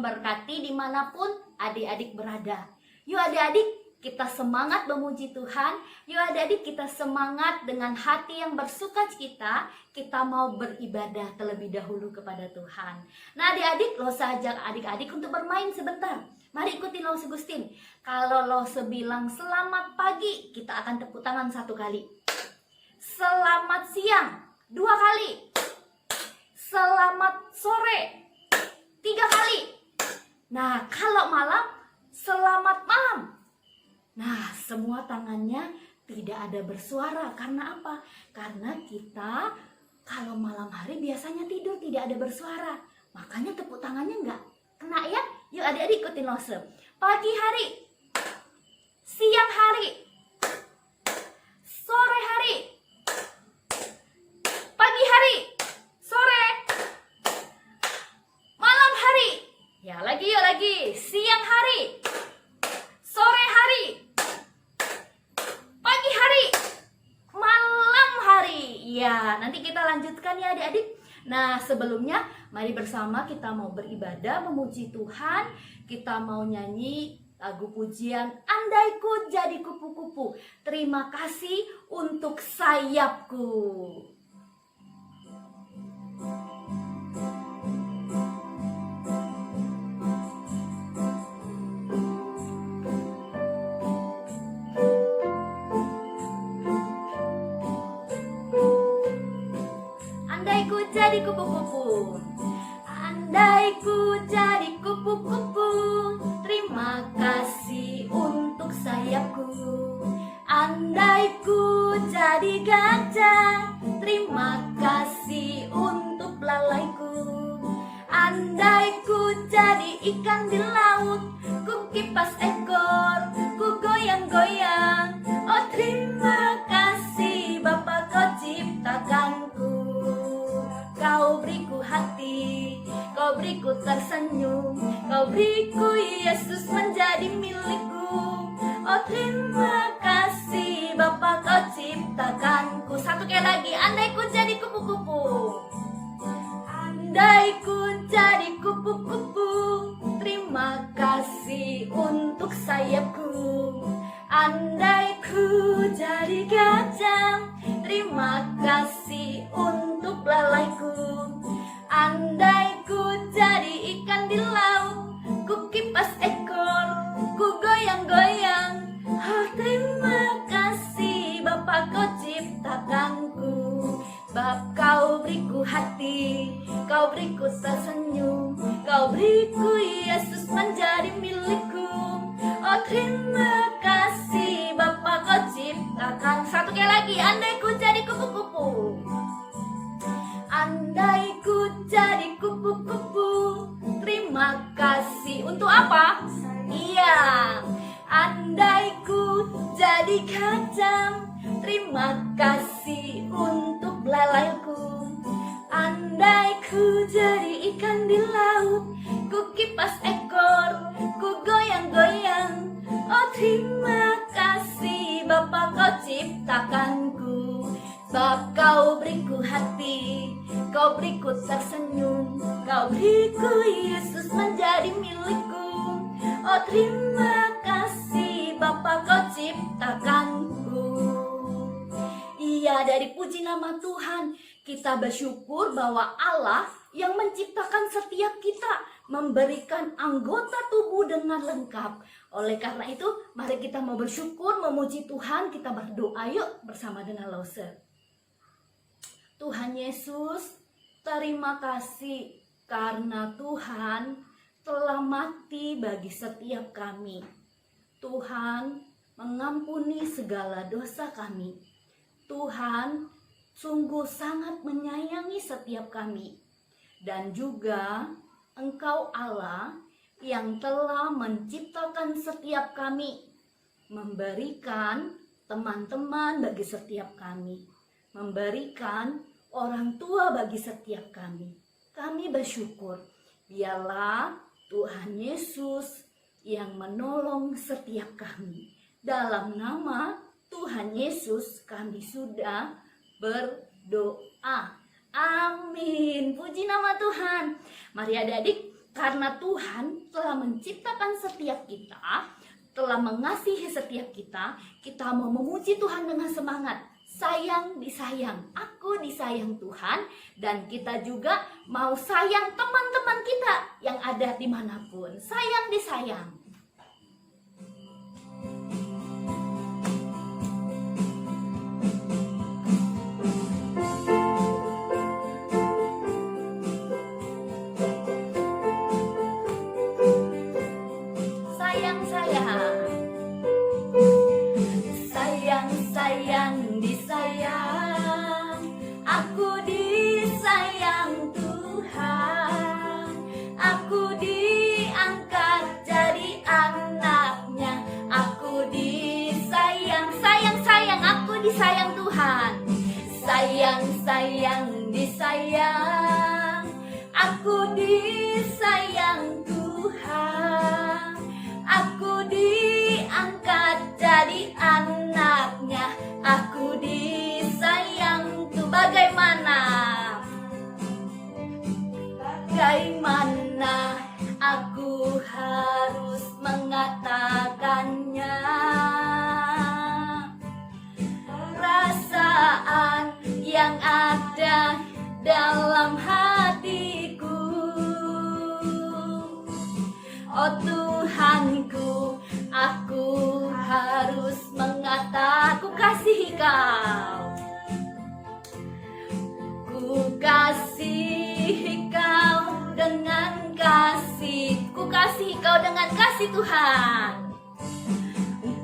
memberkati dimanapun adik-adik berada. Yuk adik-adik, kita semangat memuji Tuhan. Yuk adik-adik, kita semangat dengan hati yang bersuka cita. Kita mau beribadah terlebih dahulu kepada Tuhan. Nah adik-adik, Lose ajak adik-adik untuk bermain sebentar. Mari ikuti Lose Gustin. Kalau Lose bilang selamat pagi, kita akan tepuk tangan 1 kali. Selamat siang 2 kali. Selamat sore 3 kali. Nah kalau malam, selamat malam. Nah semua tangannya tidak ada bersuara. Karena apa? Karena kita kalau malam hari biasanya tidur tidak ada bersuara. Makanya tepuk tangannya nggak kena ya. Yuk adik-adik ikutin Lose. Pagi hari, siang hari, sore hari, pagi hari, sore, malam hari. Ya lagi yuk lagi. Siang hari, sore hari, pagi hari, malam hari. Ya nanti kita lanjutkan ya adik-adik. Nah sebelumnya mari bersama kita mau beribadah memuji Tuhan. Kita mau nyanyi lagu pujian Andaiku Jadi Kupu-Kupu. Terima kasih untuk sayapku. Andaiku jadi kupu-kupu, andaiku jadi kupu-kupu, terima kasih untuk sayapku. Andaiku jadi gajah, terima kasih untuk belalaiku. Andaiku jadi ikan di laut, ku kipas ekor, ku goyang-goyang. Oh terima kasih Bapa kau ciptakanku. Kau beriku hati, kau beriku tersenyum, kau beriku Yesus menjadi milikku. Oh terima kasih Bapa kau ciptakanku. 1 kali lagi, andaiku jadi kupu-kupu. Andaiku jadi kupu-kupu, terima kasih untuk sayapku. Andaiku jadi gajah, terima kasih untuk belalaiku. Andaiku jadi ikan di laut, ku kipas ekor, ku goyang-goyang. Oh terima kasih Bapa kau ciptakanku. Bab kau beriku hati, kau beriku tersenyum, kau beriku Yesus menjadi milikku. Oh terima kasih Bapa kau ciptakan. 1 kali lagi, andaiku jadi kupu-kupu. Andaiku jadi kupu-kupu, terima kasih untuk apa? Iya, andaiku jadi gajah, terima kasih untuk belalaiku. Andaiku jadi ikan di laut, ku kipas ekor, ku goyang-goyang. Oh terima kasih Bapa kau ciptakanku. Sebab kau beriku hati, kau beriku tersenyum, kau beriku Yesus menjadi milikku. Oh terima kasih Bapa kau ciptakanku. Iya, dari puji nama Tuhan kita bersyukur bahwa Allah yang menciptakan setiap kita memberikan anggota tubuh dengan lengkap. Oleh karena itu mari kita mau bersyukur memuji Tuhan. Kita berdoa yuk bersama dengan Lose. Tuhan Yesus, terima kasih karena Tuhan telah mati bagi setiap kami. Tuhan mengampuni segala dosa kami. Tuhan sungguh sangat menyayangi setiap kami. Dan juga Engkau Allah yang telah menciptakan setiap kami, memberikan teman-teman bagi setiap kami, memberikan orang tua bagi setiap kami. Kami bersyukur, biarlah Tuhan Yesus yang menolong setiap kami. Dalam nama Tuhan Yesus kami sudah berdoa. Amin. Puji nama Tuhan. Mari adik-adik Karena Tuhan telah menciptakan setiap kita, telah mengasihi setiap kita, kita mau memuji Tuhan dengan semangat. Sayang disayang, aku disayang Tuhan, dan kita juga mau sayang teman-teman kita yang ada dimanapun. Sayang disayang. Sayang disayang, aku disayang Tuhan, aku diangkat jadi anaknya, aku disayang, sayang aku disayang Tuhan. Sayang disayang, aku disayang Tuhan, aku diangkat jadi anaknya, aku disayang tuh. Bagaimana aku harus mengatakannya? Perasaan yang ada dalam hatiku, oh Tuhanku, aku harus mengatakan, ku kasihi Kau, ku kasihi Kau dengan kasih, ku kasihi Kau dengan kasih Tuhan,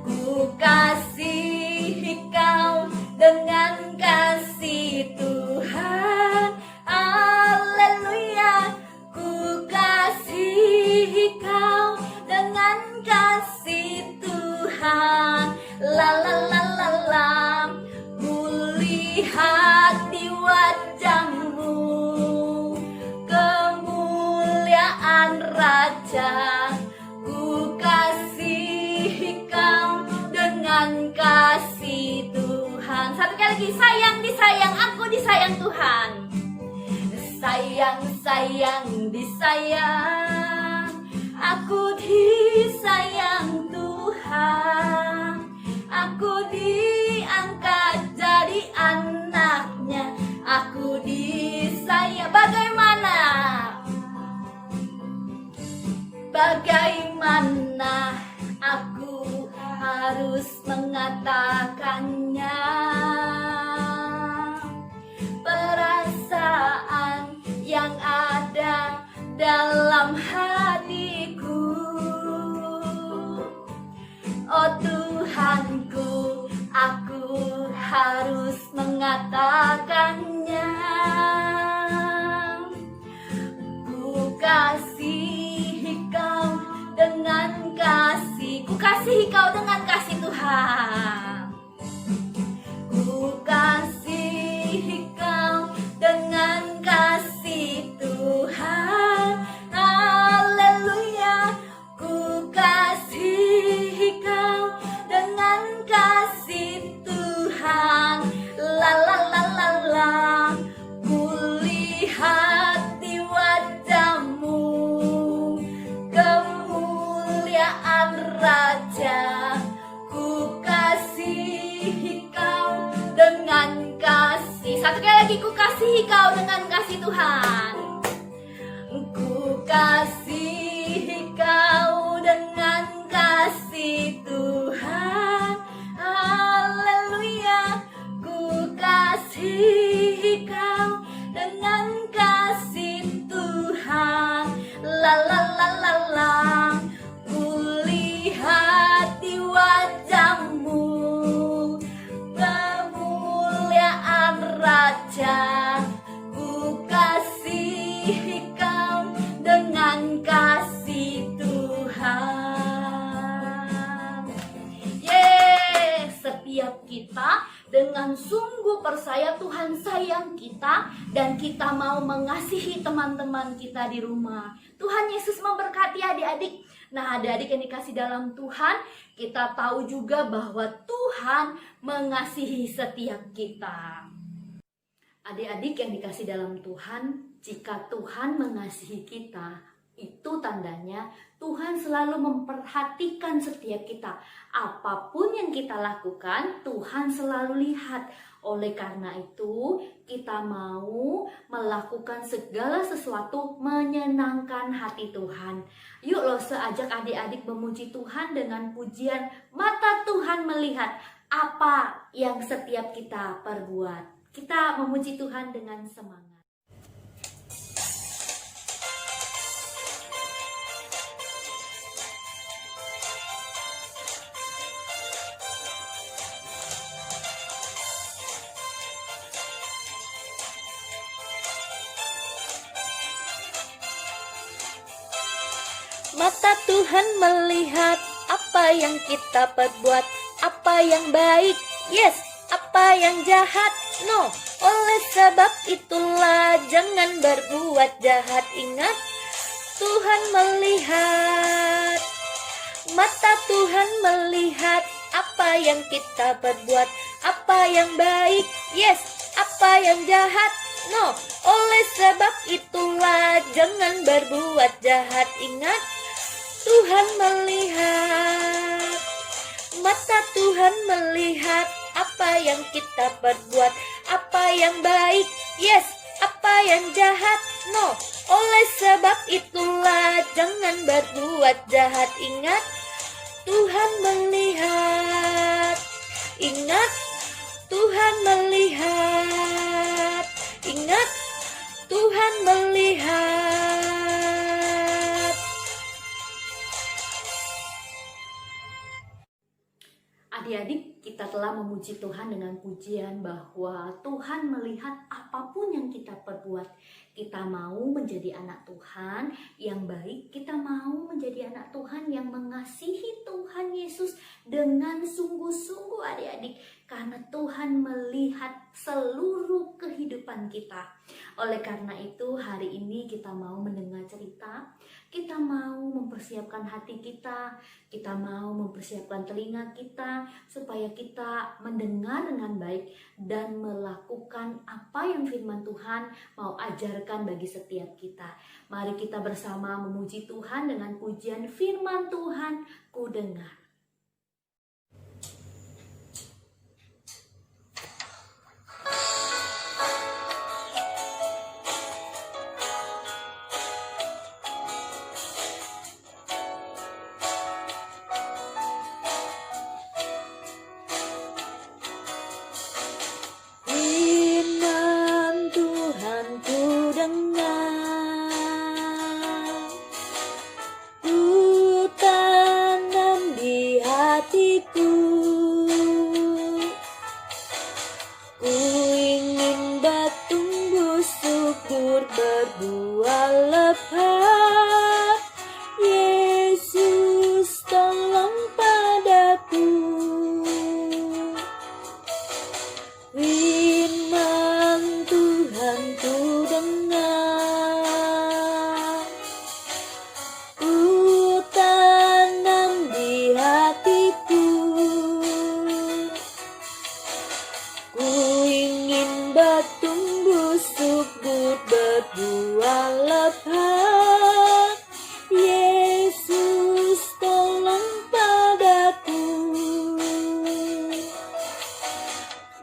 ku kasihi Kau dengan kasih Tuhan. Haleluya, ku kasihi Kau dengan kasih Tuhan. La la la la la, ku lihat di wajah-Mu kemuliaan Raja, ku kasihi Kau dengan kasih Tuhan. Satu kali lagi, sayang disayang, aku disayang Tuhan. Sayang disayang, aku disayang Tuhan, aku diangkat jadi anaknya, aku disayang. Bagaimana aku harus mengatakannya? Perasaan yang ada dalam hatiku, oh Tuhanku, aku harus mengatakannya. Ku kasihi Kau dengan kasih, ku kasihi Kau dengan kasih Tuhan, ku kasihi Kau dengan kasih Tuhan. Haleluya, ku kasihi Kau dengan kasih Tuhan. La la la la la, ku lihat di wajah-Mu kemuliaan Raja, ku kasihi Kau dengan kasih. Satu kali lagi, ku kasihi Kau dengan kasih Tuhan, ku kasihi Kau dengan kasih Tuhan. Haleluya, ku kasihi Kau dengan kasih Tuhan. La la la la la, ku lihat di wajah-Mu kemuliaan Raja, ku kasihi Kau dengan kasih Tuhan. Setiap kita dengan sungguh percaya Tuhan sayang kita, dan kita mau mengasihi teman-teman kita di rumah. Tuhan Yesus memberkati adik-adik. Nah, adik-adik yang dikasih dalam Tuhan, kita tahu juga bahwa Tuhan mengasihi setiap kita. Adik-adik yang dikasih dalam Tuhan, jika Tuhan mengasihi kita, Itu tandanya Tuhan selalu memperhatikan setiap kita. Apapun yang kita lakukan, Tuhan selalu lihat. Oleh karena itu, kita mau melakukan segala sesuatu menyenangkan hati Tuhan. Yuk Lose ajak adik-adik memuji Tuhan dengan pujian mata Tuhan melihat apa yang setiap kita perbuat. Kita memuji Tuhan dengan semangat. Mata Tuhan melihat apa yang kita perbuat, apa yang baik, yes, apa yang jahat, no. Oleh sebab itulah jangan berbuat jahat. Ingat, Tuhan melihat. Mata Tuhan melihat apa yang kita perbuat, apa yang baik, yes, apa yang jahat, no. Oleh sebab itulah jangan berbuat jahat. Ingat, Tuhan melihat. Mata Tuhan melihat apa yang kita perbuat, apa yang baik, yes, apa yang jahat, no. Oleh sebab itulah jangan berbuat jahat. Ingat, Tuhan melihat. Ingat, Tuhan melihat. Ingat, Tuhan melihat. Adik-adik, kita telah memuji Tuhan dengan pujian bahwa Tuhan melihat apapun yang kita perbuat. Kita mau menjadi anak Tuhan yang baik, kita mau menjadi anak Tuhan yang mengasihi Tuhan Yesus dengan sungguh-sungguh adik-adik. Karena Tuhan melihat seluruh kehidupan kita. Oleh karena itu hari ini kita mau mendengar cerita, kita mau mempersiapkan hati kita mau mempersiapkan telinga kita supaya kita mendengar dengan baik dan melakukan apa yang firman Tuhan mau ajarkan bagi setiap kita. Mari kita bersama memuji Tuhan dengan pujian firman Tuhan, ku dengar. Berbuah lebat, Yesus tolong padaku. Firman Tuhan ku dengar, ku tanam di hatiku. Ku ingin bertumbuh subur, berbuah lebat, Yesus tolong padaku.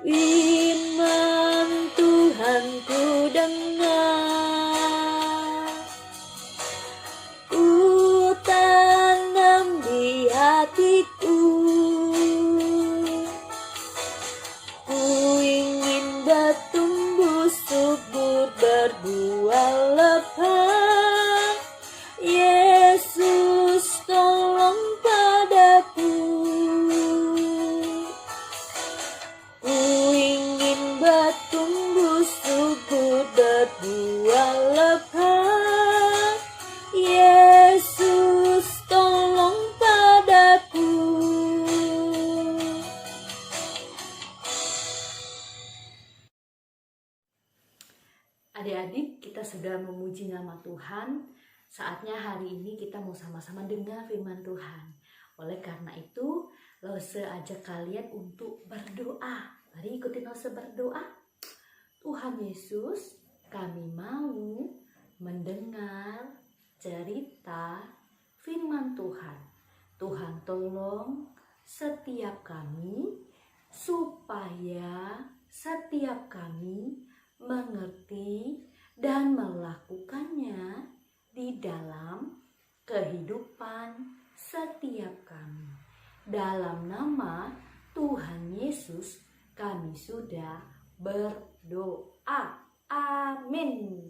Firman Tuhan ku dengar, ku tanam di hatiku. Ku ingin bertumbuh subur, berbuah lebat, Yesus tolong padaku. Ku ingin bertumbuh subur, berbuah lebat, Yesus tolong padaku. Adik-adik, kita sudah memuji nama Tuhan. Saatnya hari ini kita mau sama-sama dengar firman Tuhan. Oleh karena itu, Lose ajak kalian untuk berdoa. Mari ikutin Lose berdoa. Tuhan Yesus, kami mau mendengar cerita firman Tuhan. Tuhan tolong setiap kami supaya setiap kami mengerti dan melakukannya di dalam kehidupan setiap kami. Dalam nama Tuhan Yesus kami sudah berdoa. Amin.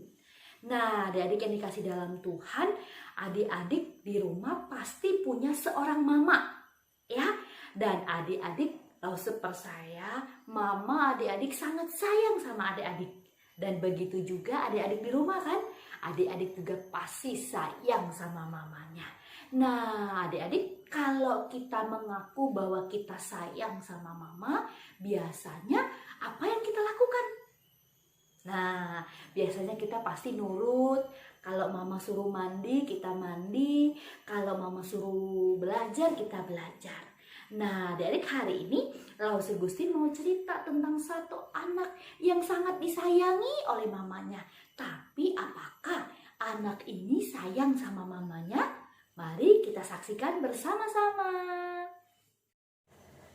Nah, adik-adik yang dikasih dalam Tuhan, adik-adik di rumah pasti punya seorang mama, ya. Dan adik-adik tahu sepercaya, mama adik-adik sangat sayang sama adik-adik. Dan begitu juga adik-adik di rumah kan, adik-adik juga pasti sayang sama mamanya. Nah, adik-adik, kalau kita mengaku bahwa kita sayang sama mama, biasanya apa yang kita lakukan? Nah, biasanya kita pasti nurut. Kalau mama suruh mandi, kita mandi. Kalau mama suruh belajar, kita belajar. Nah, dari hari ini, Laus Gustin mau cerita tentang satu anak yang sangat disayangi oleh mamanya. Tapi apakah anak ini sayang sama mamanya? Mari kita saksikan bersama-sama.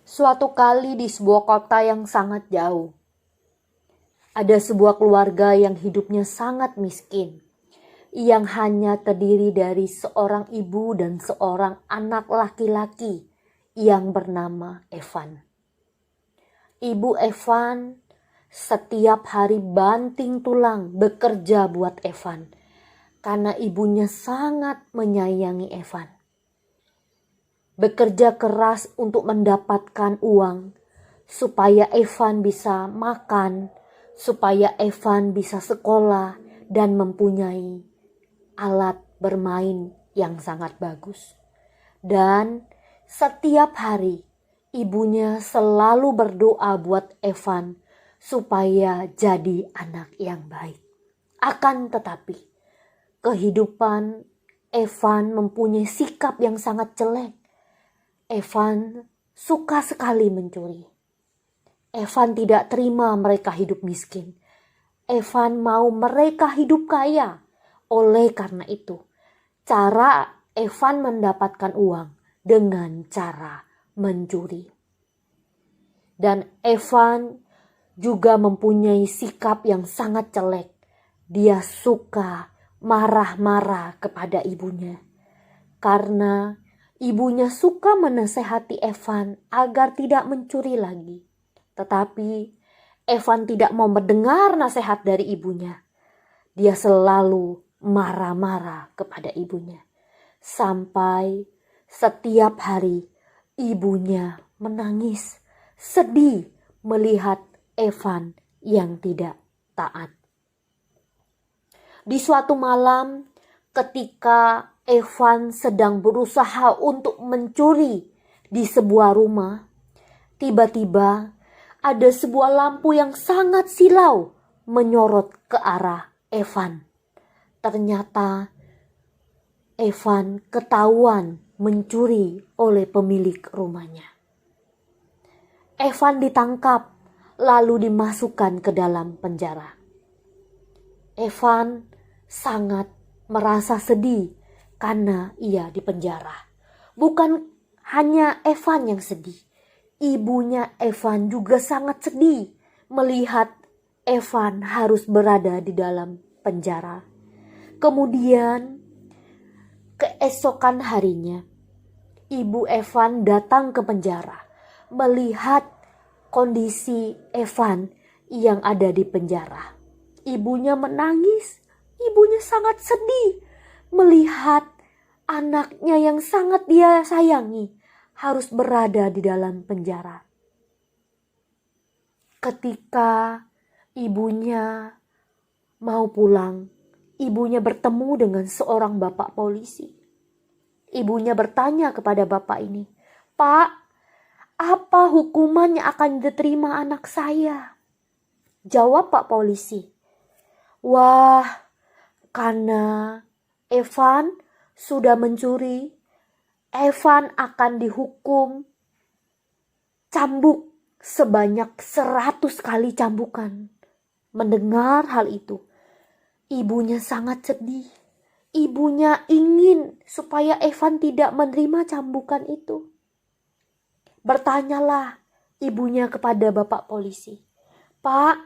Suatu kali di sebuah kota yang sangat jauh, ada sebuah keluarga yang hidupnya sangat miskin, yang hanya terdiri dari seorang ibu dan seorang anak laki-laki yang bernama Evan. Ibu Evan setiap hari banting tulang bekerja buat Evan, karena ibunya sangat menyayangi Evan. Bekerja keras untuk mendapatkan uang supaya Evan bisa makan, supaya Evan bisa sekolah dan mempunyai alat bermain yang sangat bagus. Dan setiap hari ibunya selalu berdoa buat Evan supaya jadi anak yang baik. Akan tetapi kehidupan Evan mempunyai sikap yang sangat jelek. Evan suka sekali mencuri. Evan tidak terima mereka hidup miskin. Evan mau mereka hidup kaya. Oleh karena itu, cara Evan mendapatkan uang dengan cara mencuri. Dan Evan juga mempunyai sikap yang sangat jelek. Dia suka marah-marah kepada ibunya. Karena ibunya suka menasehati Evan agar tidak mencuri lagi. Tetapi Evan tidak mau mendengar nasihat dari ibunya. Dia selalu marah-marah kepada ibunya. Sampai setiap hari ibunya menangis, sedih melihat Evan yang tidak taat. Di suatu malam ketika Evan sedang berusaha untuk mencuri di sebuah rumah, tiba-tiba ada sebuah lampu yang sangat silau menyorot ke arah Evan. Ternyata Evan ketahuan mencuri oleh pemilik rumahnya. Evan ditangkap lalu dimasukkan ke dalam penjara. Evan sangat merasa sedih karena ia dipenjara. Bukan hanya Evan yang sedih. Ibunya Evan juga sangat sedih melihat Evan harus berada di dalam penjara. Kemudian keesokan harinya, ibu Evan datang ke penjara melihat kondisi Evan yang ada di penjara. Ibunya menangis, ibunya sangat sedih melihat anaknya yang sangat dia sayangi harus berada di dalam penjara. Ketika ibunya mau pulang, ibunya bertemu dengan seorang bapak polisi. Ibunya bertanya kepada bapak ini, "Pak, apa hukuman yang akan diterima anak saya?" Jawab pak polisi, "Wah, karena Evan sudah mencuri, Evan akan dihukum cambuk sebanyak 100 kali cambukan." Mendengar hal itu, ibunya sangat sedih. ibunya ingin supaya Evan tidak menerima cambukan itu. Bertanyalah ibunya kepada bapak polisi, "Pak,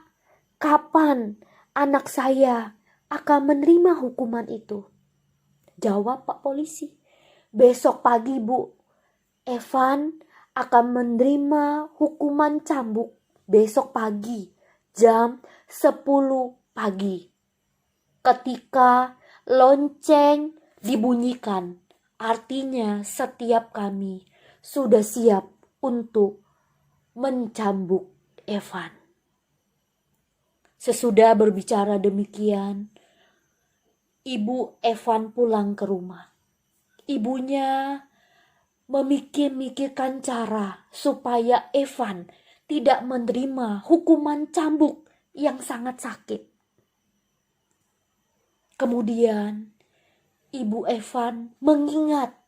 kapan anak saya akan menerima hukuman itu?" Jawab pak polisi, "Besok pagi, Bu. Evan akan menerima hukuman cambuk besok pagi jam 10 pagi. Ketika lonceng dibunyikan, artinya setiap kami sudah siap untuk mencambuk Evan." Sesudah berbicara demikian, ibu Evan pulang ke rumah. Ibunya memikirkan cara supaya Evan tidak menerima hukuman cambuk yang sangat sakit. Kemudian ibu Evan mengingat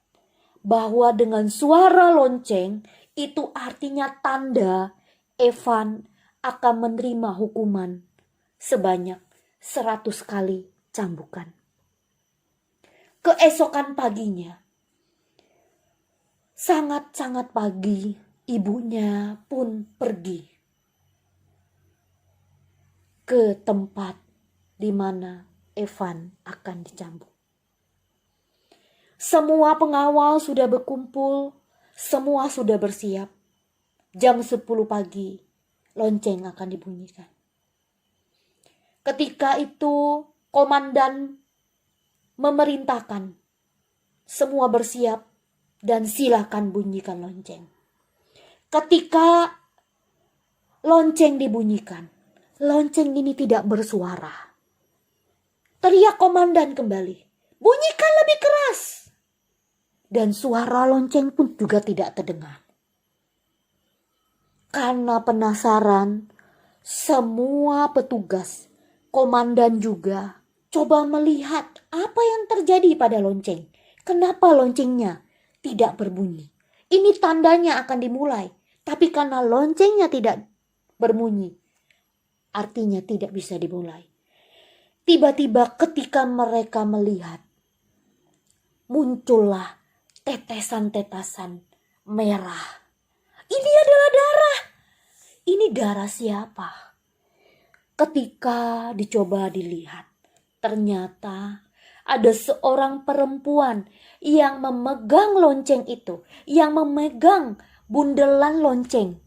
bahwa dengan suara lonceng itu artinya tanda Evan akan menerima hukuman sebanyak 100 kali cambukan. Keesokan paginya, sangat-sangat pagi, ibunya pun pergi ke tempat di mana Evan akan dicambuk. Semua pengawal sudah berkumpul, semua sudah bersiap. Jam 10 pagi, lonceng akan dibunyikan. Ketika itu, komandan memerintahkan semua bersiap dan silakan bunyikan lonceng. Ketika lonceng dibunyikan, lonceng ini tidak bersuara. Teriak komandan kembali, "Bunyikan lebih keras!" Dan suara lonceng pun juga tidak terdengar. Karena penasaran, semua petugas, komandan juga coba melihat apa yang terjadi pada lonceng. Kenapa loncengnya tidak berbunyi? Ini tandanya akan dimulai. Tapi karena loncengnya tidak berbunyi, artinya tidak bisa dimulai. Tiba-tiba ketika mereka melihat, muncullah tetesan-tetesan merah. Ini adalah darah. Ini darah siapa? Ketika dicoba dilihat, ternyata ada seorang perempuan yang memegang lonceng itu, yang memegang bundelan lonceng,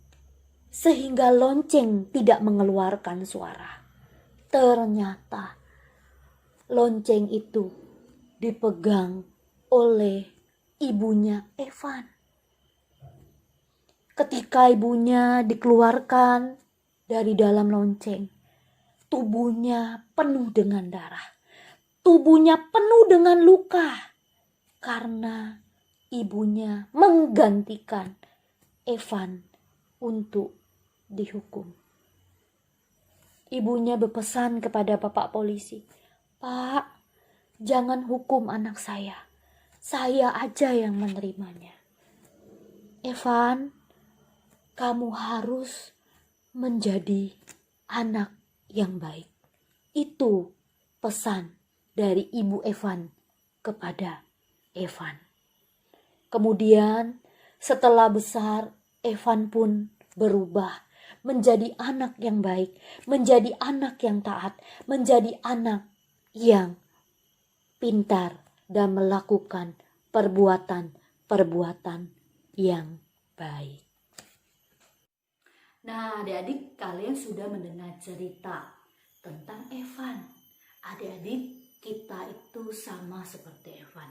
sehingga lonceng tidak mengeluarkan suara. Ternyata lonceng itu dipegang oleh ibunya Evan. Ketika ibunya dikeluarkan dari dalam lonceng, tubuhnya penuh dengan darah. Tubuhnya penuh dengan luka karena ibunya menggantikan Evan untuk dihukum. Ibunya berpesan kepada bapak polisi, "Pak, jangan hukum anak saya. Saya aja yang menerimanya. Evan, kamu harus menjadi anak yang baik." Itu pesan dari ibu Evan kepada Evan. Kemudian setelah besar, Evan pun berubah menjadi anak yang baik, menjadi anak yang taat, menjadi anak yang pintar dan melakukan perbuatan-perbuatan yang baik. Nah, adik-adik, kalian sudah mendengar cerita tentang Evan. Adik-adik, kita itu sama seperti Evan.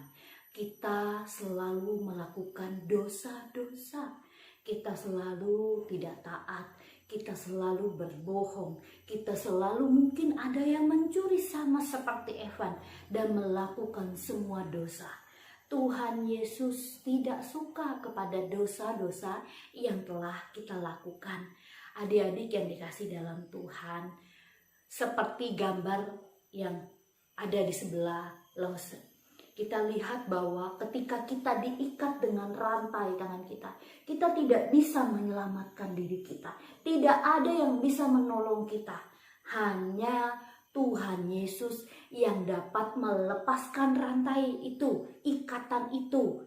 Kita selalu melakukan dosa-dosa. Kita selalu tidak taat. Kita selalu berbohong. Kita selalu mungkin ada yang mencuri sama seperti Evan dan melakukan semua dosa. Tuhan Yesus tidak suka kepada dosa-dosa yang telah kita lakukan. Adik-adik yang dikasih dalam Tuhan, seperti gambar yang ada di sebelah Lawson, kita lihat bahwa ketika kita diikat dengan rantai tangan kita tidak bisa menyelamatkan diri kita. Tidak ada yang bisa menolong kita. Hanya Tuhan Yesus yang dapat melepaskan rantai itu, ikatan itu.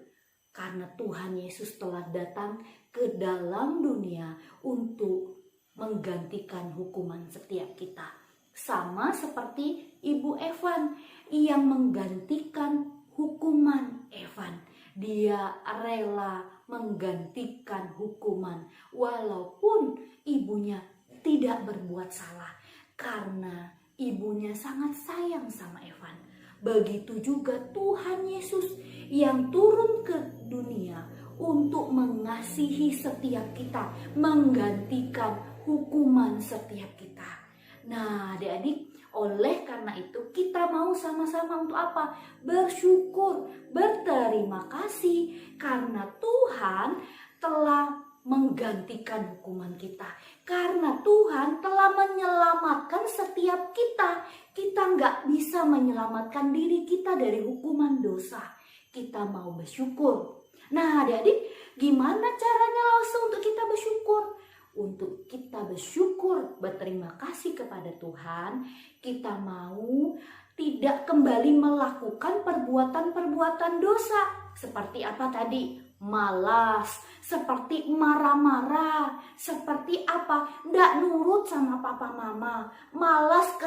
Karena Tuhan Yesus telah datang ke dalam dunia untuk menggantikan hukuman setiap kita. Sama seperti Ibu Evan yang menggantikan hukuman Evan. Dia rela menggantikan hukuman walaupun ibunya tidak berbuat salah. Karena ibunya sangat sayang sama Evan. Begitu juga Tuhan Yesus yang turun ke dunia untuk mengasihi setiap kita, menggantikan hukuman setiap kita. Nah, adik-adik, oleh karena itu kita mau sama-sama untuk apa? Bersyukur, berterima kasih karena Tuhan telah menggantikan hukuman kita. Karena Tuhan telah menyelamatkan setiap kita. Kita nggak bisa menyelamatkan diri kita dari hukuman dosa. Kita mau bersyukur. Nah, adik-adik, gimana caranya langsung untuk kita bersyukur? Untuk kita bersyukur, berterima kasih kepada Tuhan, kita mau tidak kembali melakukan perbuatan-perbuatan dosa. Seperti apa tadi? Malas, seperti marah-marah, seperti apa? Nggak nurut sama papa mama, malas ke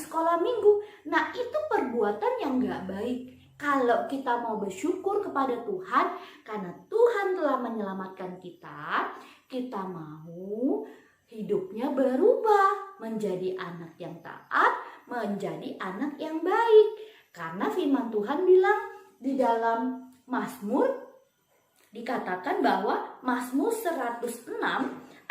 sekolah minggu. Nah, itu perbuatan yang nggak baik. Kalau kita mau bersyukur kepada Tuhan, karena Tuhan telah menyelamatkan kita, kita mau hidupnya berubah menjadi anak yang taat, menjadi anak yang baik. Karena firman Tuhan bilang di dalam Mazmur, dikatakan bahwa Mazmur 106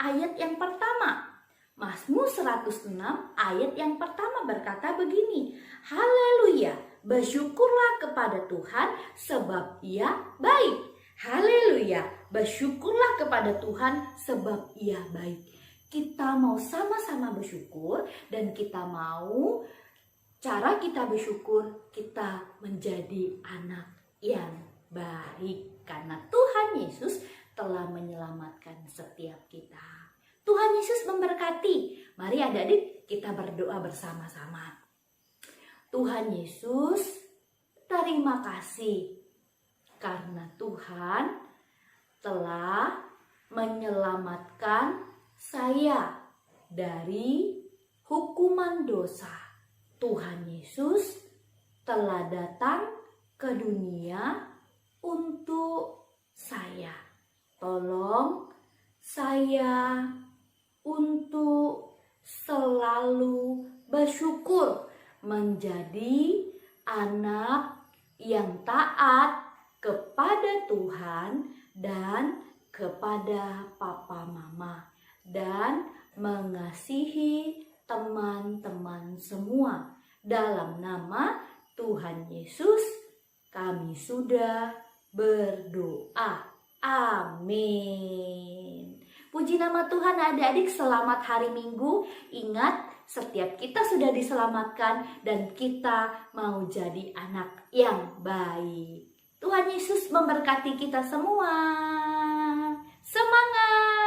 ayat yang pertama. Mazmur 106 ayat yang pertama berkata begini, haleluya, bersyukurlah kepada Tuhan sebab Ia baik. Haleluya, bersyukurlah kepada Tuhan sebab Ia baik. Kita mau sama-sama bersyukur dan kita mau cara kita bersyukur kita menjadi anak yang baik. Karena Tuhan Yesus telah menyelamatkan setiap kita. Tuhan Yesus memberkati. Mari adik-adik kita berdoa bersama-sama. Tuhan Yesus, terima kasih karena Tuhan telah menyelamatkan saya dari hukuman dosa. Tuhan Yesus telah datang ke dunia untuk saya. Tolong saya untuk selalu bersyukur, menjadi anak yang taat kepada Tuhan dan kepada papa mama, dan mengasihi teman-teman semua. Dalam nama Tuhan Yesus kami sudah berdoa. Amin. Puji nama Tuhan adik-adik, selamat hari Minggu. Ingat, setiap kita sudah diselamatkan dan kita mau jadi anak yang baik. Tuhan Yesus memberkati kita semua. Semangat!